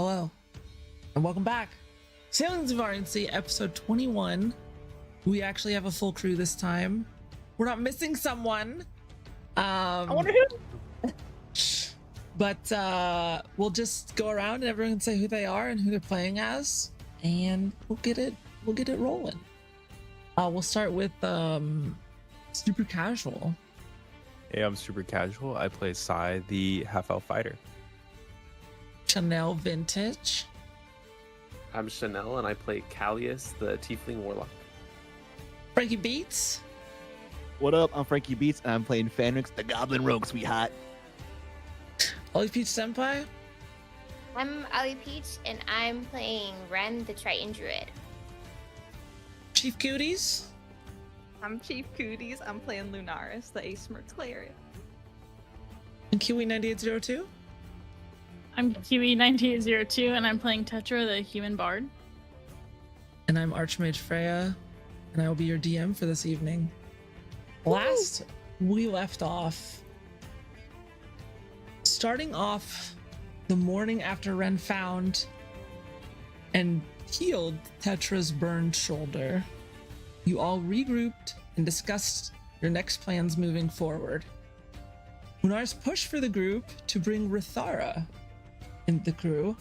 Hello, and welcome back. Sailings of Arency, episode 21. We actually have a full crew this time. We're not missing someone. I wonder who. But we'll just go around and everyone can say who they are and who they're playing as, and we'll get it rolling. We'll start with super casual. Hey, I'm super casual. I play Sai, the half-elf fighter. Chanel Vintage. I'm Chanel, and I play Callius, the tiefling warlock. Frankie Beats. What up? I'm Frankie Beats, and I'm playing Fenrix, the Goblin Rogue, sweetheart. Ollie Peach Senpai. I'm Ali Peach, and I'm playing Ren, the Triton Druid. Chief Cooties. I'm Chief Cooties. I'm playing Lunaris, the outsmart cleric. And Kiwi9802. I'm Kiwi9802, and I'm playing Tetra, the human bard. And I'm Archmage Freya, and I will be your DM for this evening. Last we left off, starting off the morning after Ren found and healed Tetra's burned shoulder, you all regrouped and discussed your next plans moving forward. Lunaris pushed for the group to bring Rithara in the crew.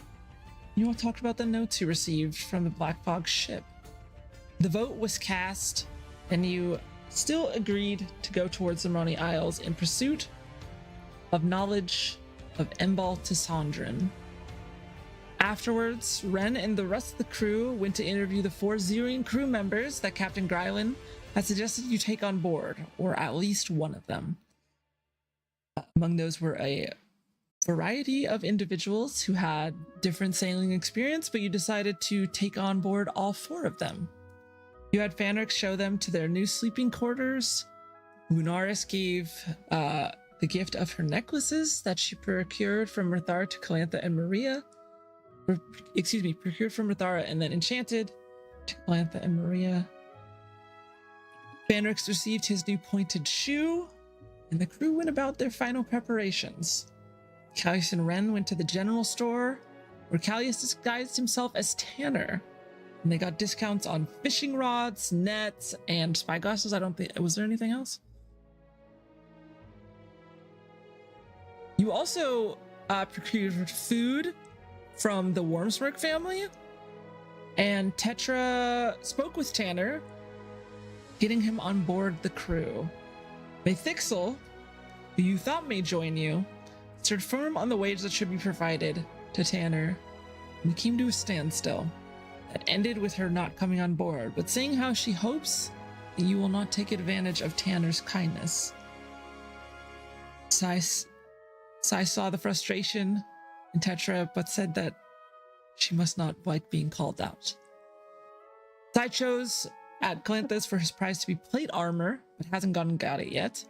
You all talked about the notes you received from the Black Fog ship. The vote was cast, and you still agreed to go towards the Marani Isles in pursuit of knowledge of Embal Tissandrin. Afterwards, Ren and the rest of the crew went to interview the 4 Zerian crew members that Captain Grylan had suggested you take on board, or at least one of them. Among those were a variety of individuals who had different sailing experience, but you decided to take on board all 4 of them. You had Fenrix show them to their new sleeping quarters. Lunaris gave the gift of her necklaces that she procured from Rithara to Calantha and Maria. Procured from Rithara and then enchanted to Calantha and Maria. Fenrix received his new pointed shoe, and the crew went about their final preparations. Callius and Ren went to the general store, where Callius disguised himself as Tanner, and they got discounts on fishing rods, nets, and spyglasses. Was there anything else? You also procured food from the Wormsmirk family, and Tetra spoke with Tanner, getting him on board the crew. Maythixel, who you thought may join you, stood firm on the wage that should be provided to Tanner, and it came to a standstill that ended with her not coming on board, but saying how she hopes that you will not take advantage of Tanner's kindness. Sai saw the frustration in Tetra, but said that she must not like being called out. Sai chose at Calantha's for his prize to be plate armor, but hasn't gone and got it yet.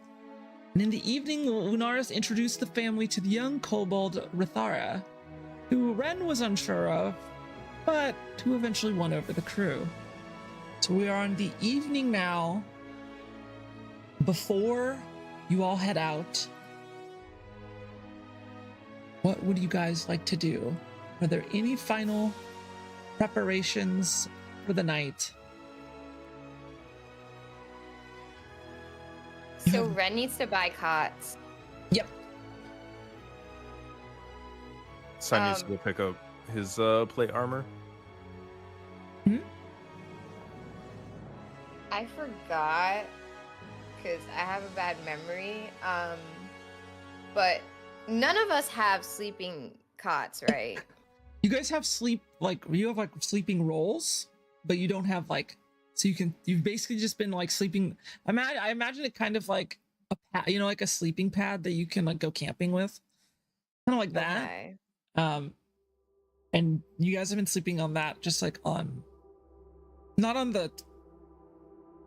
And in the evening, Lunaris introduced the family to the young kobold Rithara, who Ren was unsure of, but who eventually won over the crew. So we are on the evening now, before you all head out. What would you guys like to do? Are there any final preparations for the night? So Ren needs to buy cots. Yep. Sai needs to go pick up his plate armor. I forgot, because I have a bad memory. But none of us have sleeping cots, right? You guys have you have sleeping rolls, but you don't have so you've basically just been sleeping. I imagine it kind of like a pad, like a sleeping pad that you can go camping with, kind of like that. Okay. And you guys have been sleeping on that, just not on the,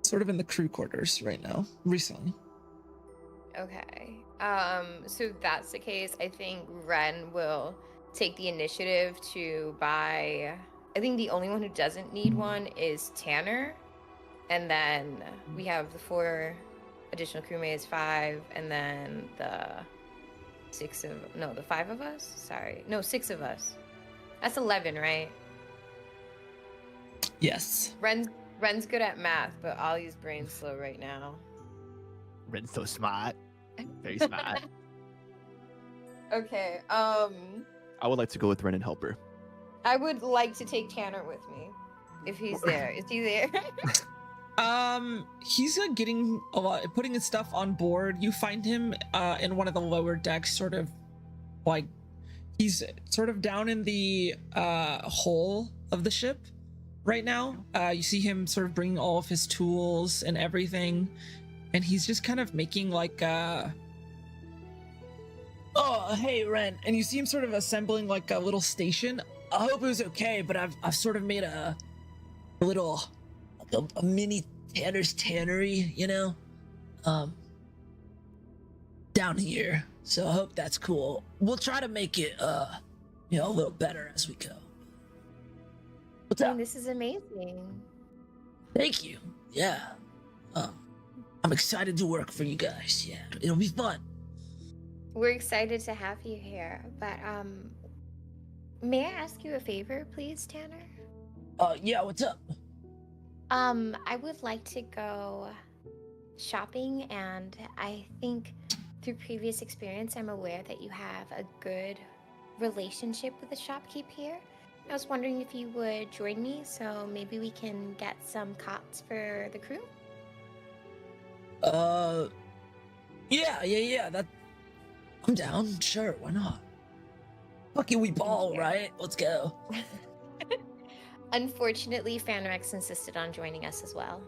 sort of in the crew quarters right now, recently. Okay. So that's the case. I think Ren will take the initiative to buy. I think the only one who doesn't need one is Tanner. And then we have the 4 additional crewmates, 5, and then the 5 of us? 6 of us. That's 11, right? Yes. Ren's good at math, but Ollie's brain's slow right now. Ren's so smart. Very smart. Okay. I would like to go with Ren and help her. I would like to take Tanner with me, if he's there. Is he there? He's getting a lot, putting his stuff on board. You find him in one of the lower decks, sort of like he's sort of down in the hull of the ship right now. You see him sort of bringing all of his tools and everything, and he's just kind of making like oh, hey, Ren. And you see him sort of assembling like a little station. I hope it was okay, but I've sort of made a little, a mini Tanner's Tannery, you know, down here. So I hope that's cool. We'll try to make it, you know, a little better as we go. What's up? This is amazing. Thank you. Yeah. I'm excited to work for you guys. Yeah, it'll be fun. We're excited to have you here, but may I ask you a favor, please, Tanner? Yeah, what's up? I would like to go shopping, and I think through previous experience, I'm aware that you have a good relationship with the shopkeep here. I was wondering if you would join me, so maybe we can get some cots for the crew? Yeah, that... I'm down, sure, why not? Fuck it, we ball, right? Let's go. Unfortunately, Fanrex insisted on joining us as well.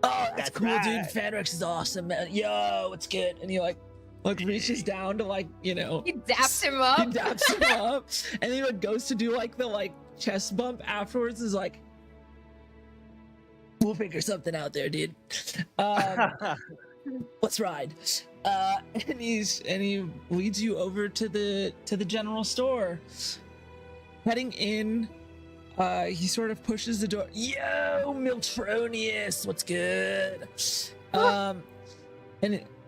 Oh, that's cool, right. dude. Fanrex is awesome, man. Yo, it's good. And he like reaches down to like, you know, He daps him up. he daps him up, and he like goes to do like the like chest bump afterwards. Is like, we'll figure something out there, dude. Let's ride. And he leads you over to the general store. Heading in, he sort of pushes the door. Yo, Miltronius, what's good?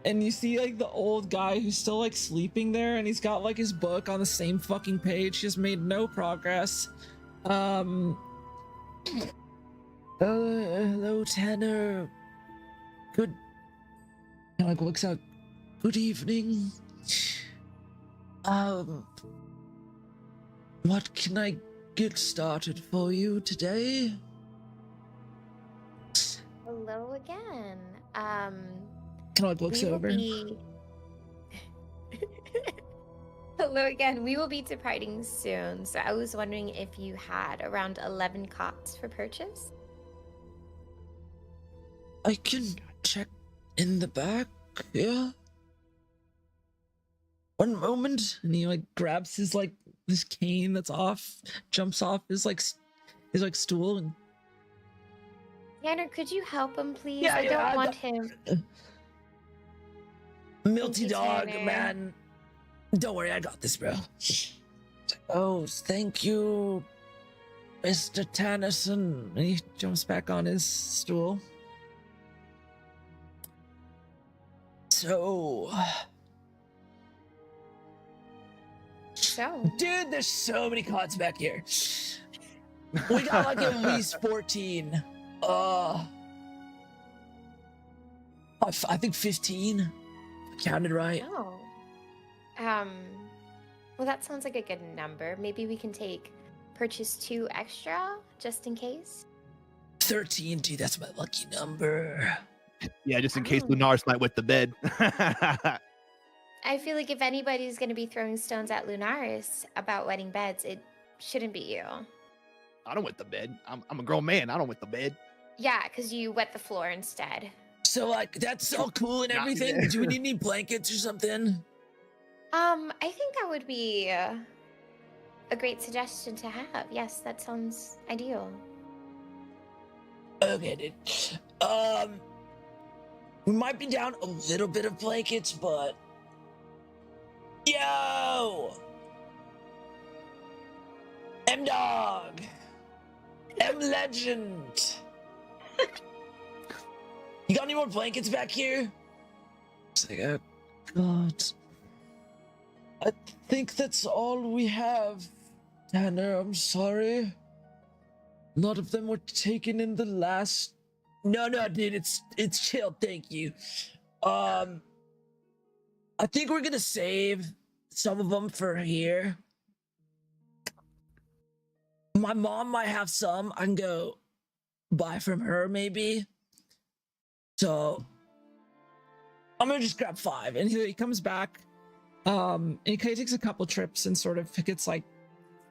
And you see like the old guy who's still like sleeping there, and he's got like his book on the same fucking page. He has made no progress. Hello, Tanner. Good. He like looks out. Good evening. What can I get started for you today? Hello again. Kind of like looks we will over. be- Hello again. We will be departing soon, so I was wondering if you had around 11 cots for purchase. I can check in the back. Yeah. One moment, and he like grabs his like this cane that's off, jumps off his stool, and Tanner, could you help him, please? Yeah, I yeah, don't I want got- him. Milty you, dog, Tanner. man. Don't worry, I got this, bro. Oh, thank you, Mr. Tennyson. And he jumps back on his stool. So, dude, there's so many cots back here. We got like at least 14. I think 15. I counted right. Oh. Well, that sounds like a good number. Maybe we can purchase 2 extra, just in case. 13, dude, that's my lucky number. Yeah, just in case Oh. Lunaris might wet the bed. I feel like if anybody's going to be throwing stones at Lunaris about wetting beds, it shouldn't be you. I don't wet the bed. I'm a grown man. I don't wet the bed. Yeah, because you wet the floor instead. So, like, that's all cool and Not everything. yet. Do we need any blankets or something? I think that would be a great suggestion to have. Yes, that sounds ideal. Okay, dude. We might be down a little bit of blankets, but... Yo! M-Dog! M-Legend! You got any more blankets back here? It's like, oh, God. I think that's all we have. Tanner, I'm sorry. A lot of them were taken in the last. No, dude, it's chill. Thank you. I think we're gonna save some of them for here. My mom might have some. I can go buy from her, maybe. So I'm gonna just grab 5, and he comes back. And he kind of takes a couple trips and sort of gets like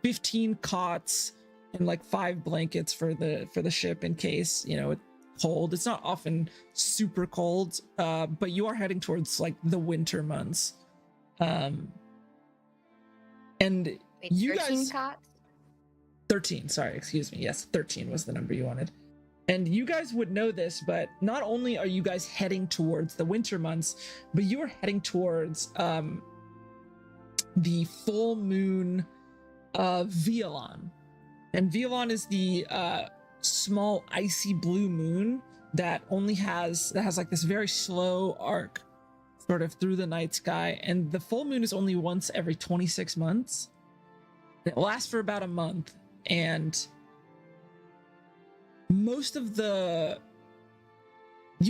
15 cots and like 5 blankets for the ship in case, you know, it's cold. It's not often super cold, but you are heading towards like the winter months. And Wait, you 13 guys, cots? 13, sorry, excuse me. Yes, 13 was the number you wanted. And you guys would know this, but not only are you guys heading towards the winter months, but you are heading towards the full moon of Violon. And Violon is the small icy blue moon that has like this very slow arc sort of through the night sky. And the full moon is only once every 26 months. It lasts for about a month. And you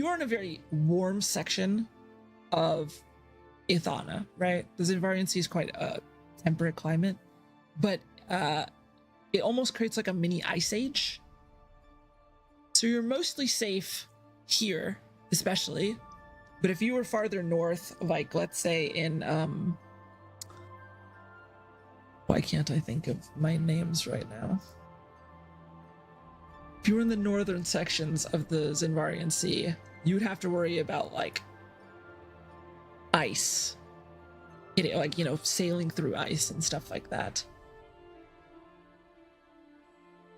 are in a very warm section of Ithana, right? The Zinvarian Sea is quite a temperate climate, but it almost creates like a mini ice age. So you're mostly safe here, especially. But if you were farther north, like let's say in why can't I think of my names right now? If you were in the northern sections of the Zinvarian Sea, you would have to worry about like ice, like, you know, sailing through ice and stuff like that.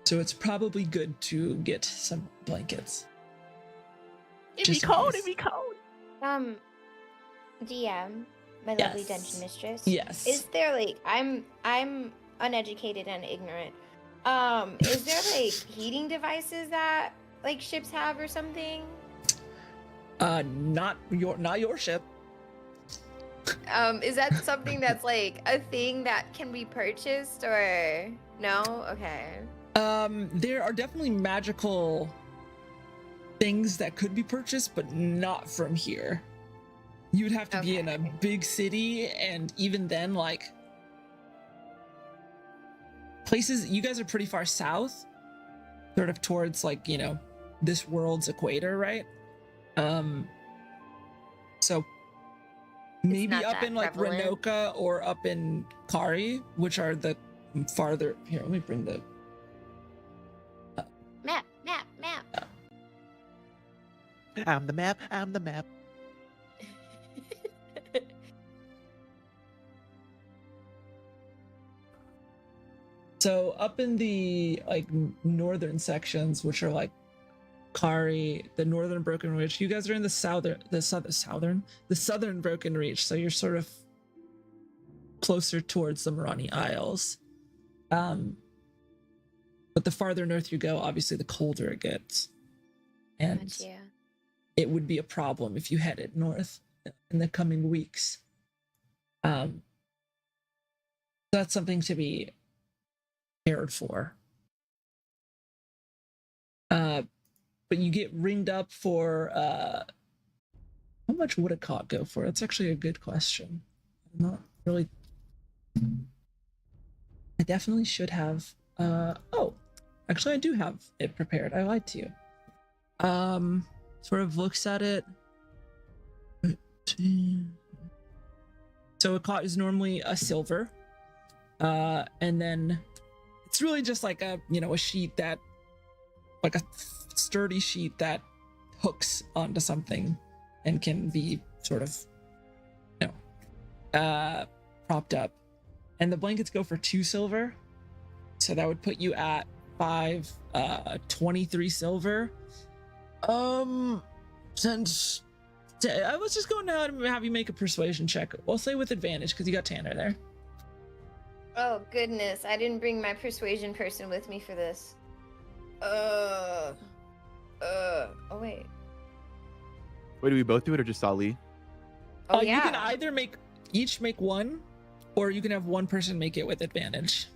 So it's probably good to get some blankets. It'd be cold. It'd be cold. DM, my Yes. lovely dungeon mistress. Yes. Is there like I'm uneducated and ignorant. Is there like heating devices that like ships have or something? Not your ship. Is that something that's like a thing that can be purchased or no? Okay. There are definitely magical things that could be purchased, but not from here. You would have to be in a big city, and even then, like, places, you guys are pretty far south, sort of towards, like, you know, this world's equator, right? So maybe up in like prevalent. Renoka or up in Kari, which are the farther. Here, let me bring the Map. I'm the map. So up in the like northern sections, which are like Kari, the northern Broken Reach, you guys are in the southern Broken Reach, so you're sort of closer towards the Marani Isles. But the farther north you go, obviously the colder it gets. And Gotcha. it would be a problem if you headed north in the coming weeks. That's something to be prepared for. But you get ringed up for how much would a cot go for? That's actually a good question. I'm not really. I definitely should have. Oh, actually, I do have it prepared. I lied to you. Sort of looks at it. So a cot is normally a silver, and then it's really just like a sheet that, like a sturdy sheet that hooks onto something and can be sort of, propped up. And the blankets go for 2 silver, so that would put you at 23 silver. Since I was just going to have you make a persuasion check. We'll say with advantage because you got Tanner there. Oh goodness, I didn't bring my persuasion person with me for this. Oh wait. Wait, do we both do it or just Ali? Oh yeah. You can either each make one, or you can have one person make it with advantage.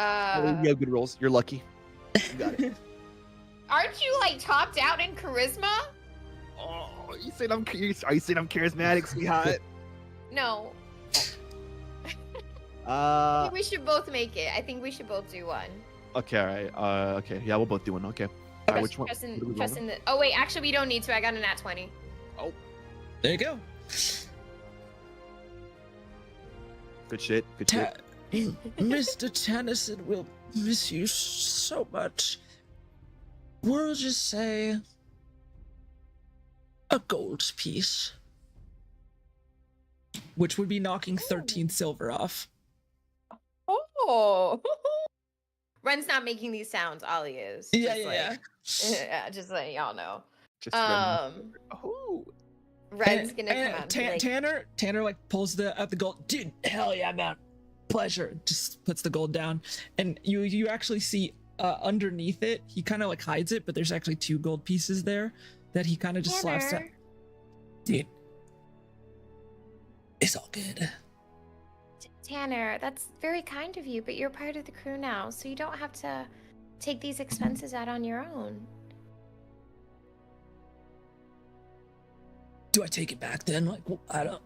You have good rolls. You're lucky. You got it. Aren't you like topped out in charisma? Oh, are you saying I'm charismatic, sweetheart? No. I Uh, think we should both make it. I think we should both do one. okay, all right. Okay, yeah, we'll both do one. Okay. All right, which one? Trust what are we in, trust rolling? in the. Oh wait, actually we don't need to. I got a nat 20. There you go. Good shit. Good shit. Mr. Tennyson will miss you so much. We'll just say a gold piece, which would be knocking 13 silver off. Oh. Ren's not making these sounds. Ollie is. Yeah, Just yeah, yeah. Just letting y'all know. Just oh. Ren's gonna come out. And be like, Tanner like pulls out the gold. Dude, hell yeah, man. Pleasure. Just puts the gold down, and you actually see underneath it. He kind of like hides it, but there's actually 2 gold pieces there that he kind of just slaps down. Tanner. Dude, it's all good. Tanner, that's very kind of you, but you're part of the crew now, so you don't have to take these expenses out on your own. Do I take it back then? Like, I don't.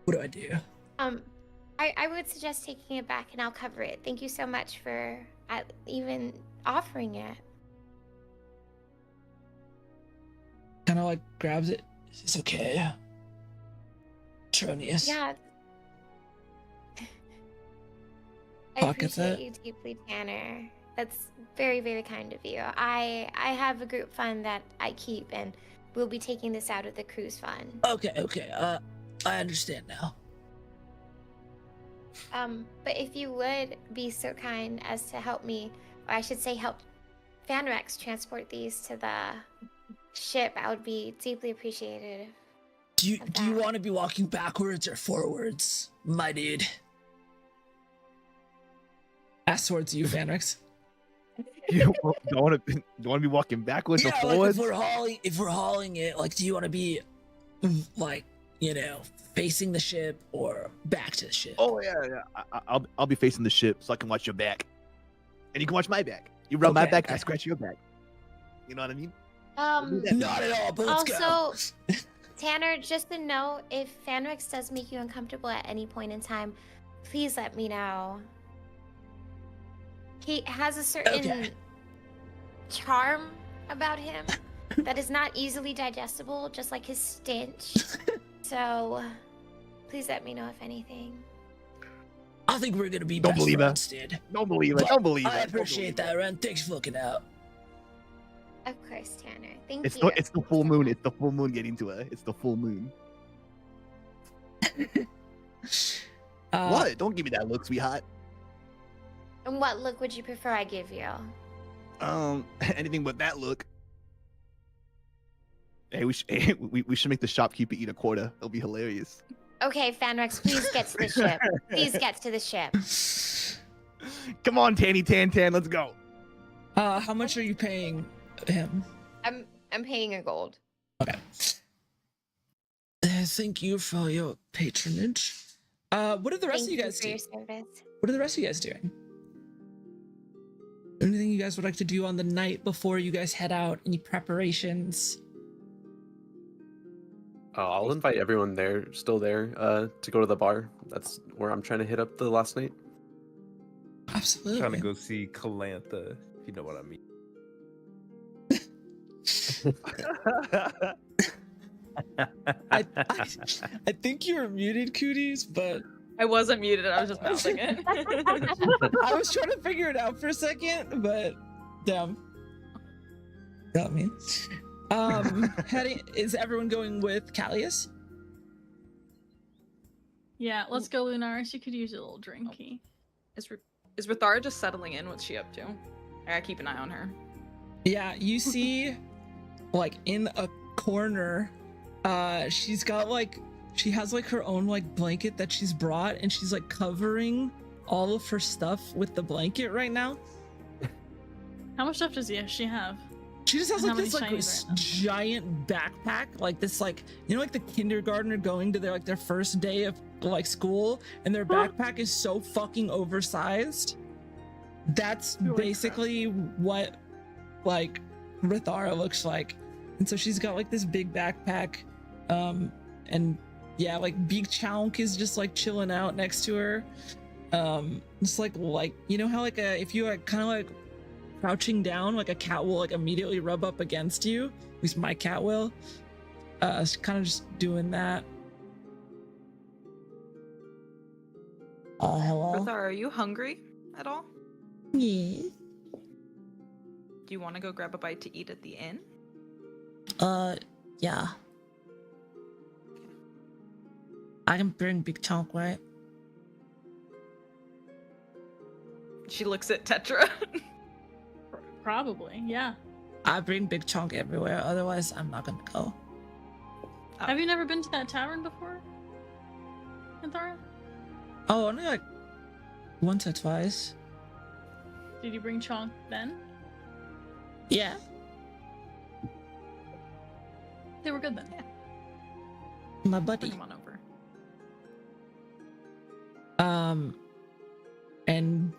What do I do? I would suggest taking it back, and I'll cover it. Thank you so much for even offering it. Kind of like grabs it. It's okay. Tronius. Yeah. I Pockets appreciate it. you deeply, Tanner. That's very, very kind of you. I have a group fund that I keep, and we'll be taking this out of the cruise fund. Okay. I understand now. But if you would be so kind as to help me, or I should say help Fanrex transport these to the ship, I would be deeply appreciative. Do you that. want to be walking backwards or forwards, my dude? Ask towards you, Fanrex. You don't want to be walking backwards or Yeah, like forwards? if we're hauling it, like, do you want to be, like, facing the ship or back to the ship? Oh yeah. I'll be facing the ship so I can watch your back, and you can watch my back. You rub my Okay, back, okay. I scratch your back. You know what I mean? Not at all, but let's go. Also, Tanner, just to know, if Fanrex does make you uncomfortable at any point in time, please let me know. He has a certain charm about him that is not easily digestible, just like his stench. So, please let me know if anything. I think we're gonna be Don't best believe friends, dude. Don't believe it. But Don't believe it. I Don't appreciate believe that, Ren. Thanks for looking out. Of course, Tanner. Thank It's you. the full moon. It's the full moon getting to her. It's the full moon. What? Don't give me that look, sweetheart. And what look would you prefer I give you? Anything but that look. Hey, we should make the shopkeeper eat a quarter. It'll be hilarious. Okay, Fanrex, please get to the ship. Please get to the ship. Come on, Tanny Tan, let's go. How much are you paying him? I'm paying a gold. Okay. Thank you for your patronage. What are the rest Thank of you guys for doing? your service. What are the rest of you guys doing? Anything you guys would like to do on the night before you guys head out? Any preparations? I'll invite everyone still there, to go to the bar. That's where I'm trying to hit up the last night. Absolutely. Trying to go see Calantha, if you know what I mean. I think you were muted, Cooties, but I wasn't muted. I was just mouthing it. I was trying to figure it out for a second, but damn. Got me. Is everyone going with Callius? Yeah, let's go, Lunaris. You could use a little drinky. Is Rithara just settling in? What's she up to? I gotta keep an eye on her. Yeah, you see, like, in a corner, she has like her own like blanket that she's brought, and she's like covering all of her stuff with the blanket right now. How much stuff does she have? She just has How like many this like shinies right now? giant backpack, like this, like, like the kindergartner going to their first day of like school, and their backpack is so fucking oversized. That's Holy crap. basically what like Rithara looks like. And so she's got like this big backpack. And yeah, like Beak Chonk is just like chilling out next to her. It's like you know how like if you are kind of like crouching down, like a cat will like immediately rub up against you. At least my cat will. It's kind of just doing that. Hello? Rithar, are you hungry at all? Yeah. Do you want to go grab a bite to eat at the inn? Yeah. I can bring Big Chunk, right? She looks at Tetra. Probably, yeah. I bring Big Chunk everywhere, otherwise I'm not gonna go. Oh. Have you never been to that tavern before, Anthara? Oh, only like once or twice. Did you bring Chonk then? Yeah. They were good then. Yeah. My Bring buddy. him on over. And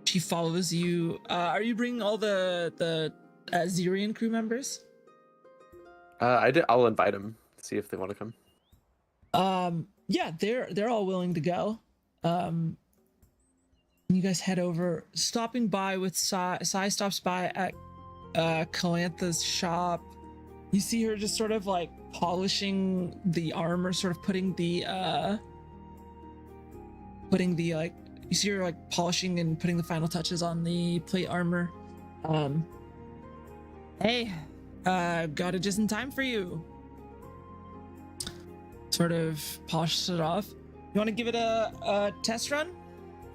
she follows you. Are you bringing all the Zerian crew members? I'll invite them. See if they want to come. Yeah, they're all willing to go. You guys head over, stopping by with Sai. Sai stops by at Calantha's shop. You see her just sort of like polishing the armor, sort of putting the like, you see her like polishing and putting the final touches on the plate armor. Hey, got it just in time for you. Sort of polishes it off. You want to give it a test run?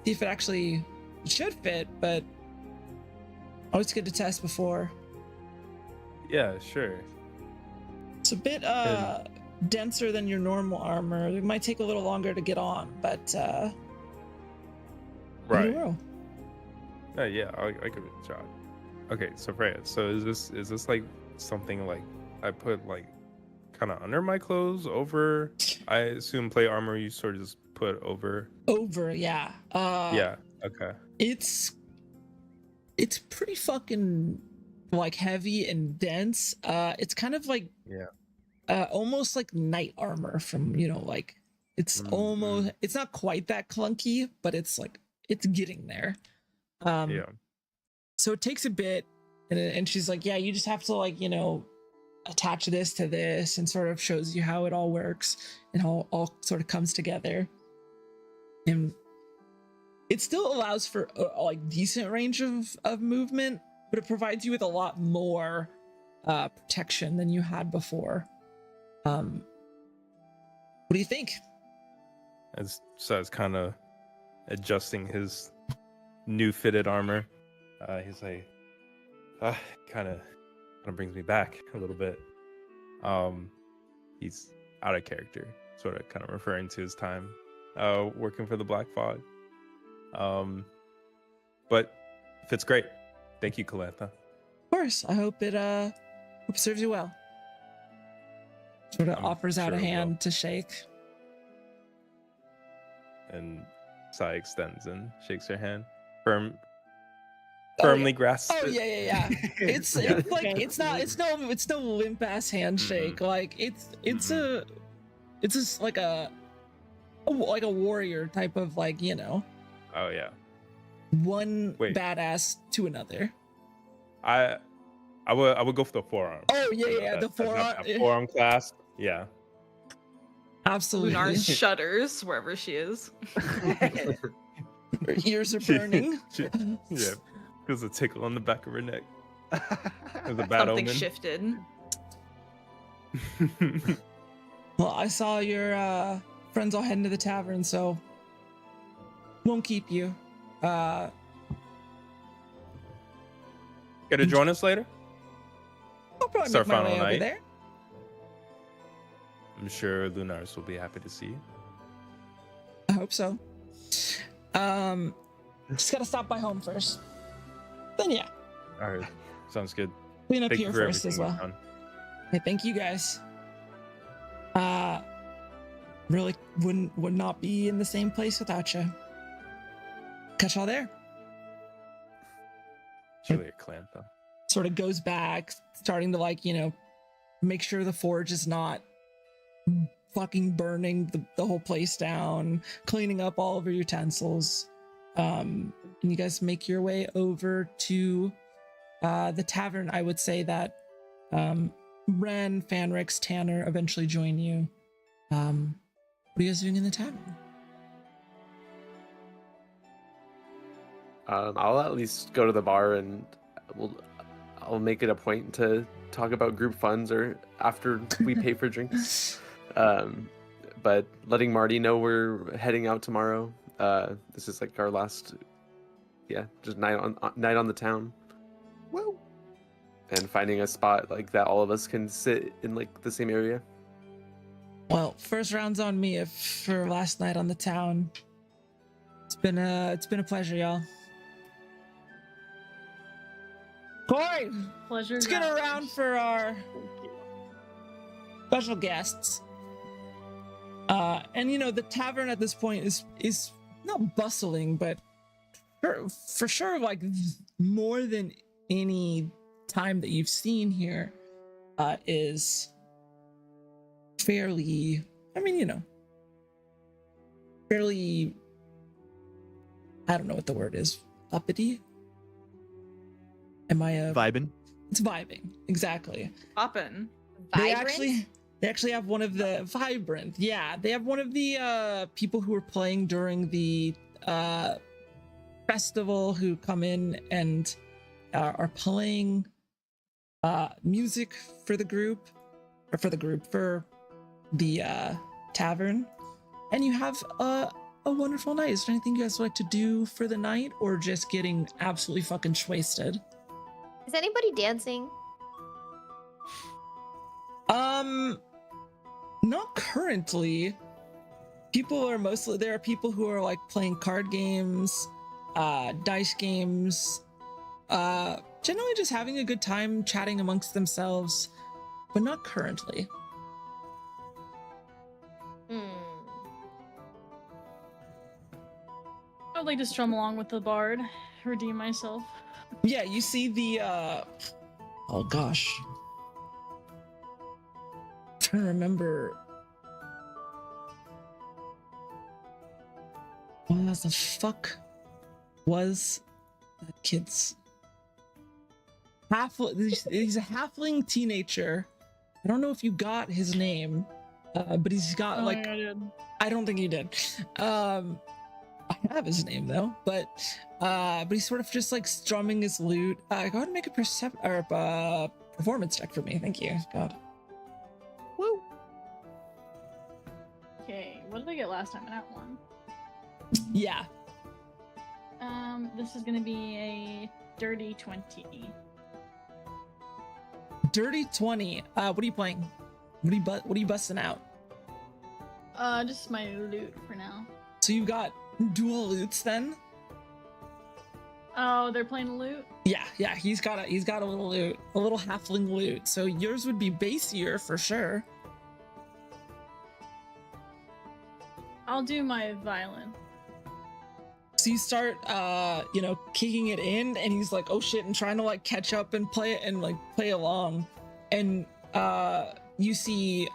See if it should fit, but always good to test before. Yeah, sure. It's a bit denser than your normal armor. It might take a little longer to get on, but Right. you roll. Yeah, I'll give it a shot. Okay, so Freya, so is this like something like I put like kind of under my clothes, over? I assume plate armor you sort of just put over. Over, yeah. Yeah. Okay. It's pretty fucking like heavy and dense. It's kind of like almost like knight armor from, like it's almost, it's not quite that clunky, but it's like it's getting there. Yeah. So it takes a bit, and she's like, yeah, you just have to like, attach this to this, and sort of shows you how it all works and how it all sort of comes together. And it still allows for like decent range of movement, but it provides you with a lot more protection than you had before. What do you think? So it's kind of adjusting his new fitted armor. He's like, kind of brings me back a little bit. He's out of character, sort of kind of referring to his time working for the Black Fog. But fits great. Thank you, Calantha. Of course. I hope it serves you well. Sort of offers out sure a it will. hand to shake. And Sai extends and shakes her hand. Firmly grasps Oh it. yeah. It's like it's no limp ass handshake. Like it's just like a warrior type of like, Oh yeah. one Wait. badass to another. I would go for the forearm. Oh yeah, the forearm. That forearm clasp. Yeah. Absolutely. Lunar shudders wherever she is. Her ears are burning. Yeah. Feels a tickle on the back of her neck. There's a bad Something omen. shifted. Well, I saw your friends all heading to the tavern, so won't keep you. Gonna join us later? I'll probably It's our make my final way over night. there. I'm sure Lunaris will be happy to see you. I hope so. Just gotta stop by home first. Then yeah, All right. Sounds good. clean up Thank here you for first as everything well. you've done. Hey, thank you guys. Really would not be in the same place without you. Catch y'all there. It's really a clan though. sort of goes back, starting to like, make sure the forge is not fucking burning the whole place down, cleaning up all of your utensils. And you guys make your way over to the tavern. I would say that Ren, Fanrix, Tanner eventually join you. What are you guys doing in the tavern? I'll at least go to the bar and I'll make it a point to talk about group funds or after we pay for drinks. But letting Marty know we're heading out tomorrow. This is like our last, just night on the town. Woo. And finding a spot like that all of us can sit in like the same area. Well, first round's on me for last night on the town. It's been a pleasure, y'all. Corey, Pleasure. let's get around for our special guests. And the tavern at this point is not bustling, but for sure, like more than any time that you've seen here, is fairly, fairly, I don't know what the word is, uppity? Am I Vibing. It's vibing, exactly. Poppin'. They Vibrant? actually have one of the vibrant. Yeah, they have one of the people who were playing during the festival who come in and are playing music for the group, for the tavern, and you have a wonderful night. Is there anything you guys would like to do for the night, or just getting absolutely fucking wasted? Is anybody dancing? Not currently. There are people who are like playing card games, dice games, generally just having a good time chatting amongst themselves, but not currently. I'd like to strum along with the bard, redeem myself. Yeah, you see the oh gosh. I'm trying to remember. What the fuck was that kid's he's a halfling teenager. I don't know if you got his name, but he's got like, I did. I don't think you did. I have his name though, but he's sort of just like strumming his lute. Go ahead and make a performance check for me. Thank you. God. Woo. Okay, what did I get last time? An at one. Yeah. This is gonna be a dirty 20. Dirty 20. What are you playing? What are you busting out? Just my loot for now. So you got dual lutes then? Oh, they're playing loot? Yeah. He's got a little lute, a little halfling lute. So yours would be bassier for sure. I'll do my violin. So you start, kicking it in, and he's like, "Oh shit!" and trying to like catch up and play it and like play along, and you see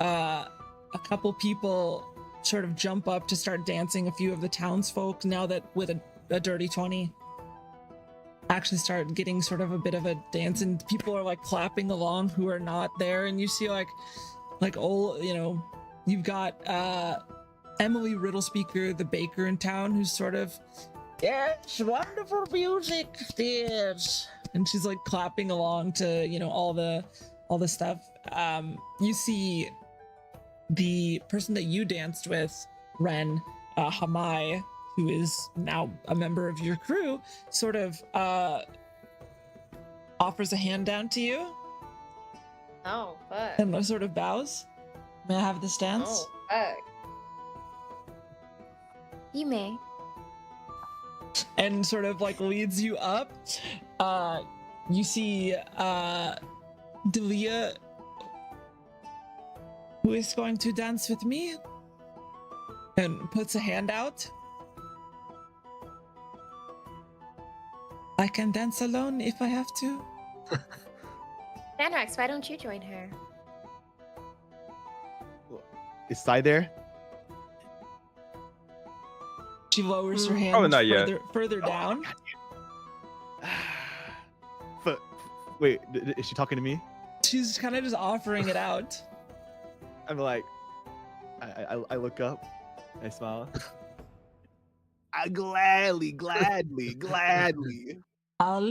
a couple people sort of jump up to start dancing. A few of the townsfolk, now that with a dirty 20, actually start getting sort of a bit of a dance, and people are like clapping along who are not there, and you see like old, you've got Emily Riddlespeaker, the baker in town, who's sort of, yes, wonderful music, yes, and she's like clapping along to all the stuff. You see the person that you danced with, Ren, Hamai, who is now a member of your crew, sort of offers a hand down to you. Oh, fuck. And sort of bows. May I have this dance? Oh, fuck. You may. And sort of like leads you up. You see Delia, who is going to dance with me, and puts a hand out. I can dance alone if I have to. Manrax, why don't you join her? Is Sai there? She lowers her hand Probably not yet. further down. Wait, is she talking to me? She's kind of just offering it out. I'm like, I look up, I smile. I gladly. I'll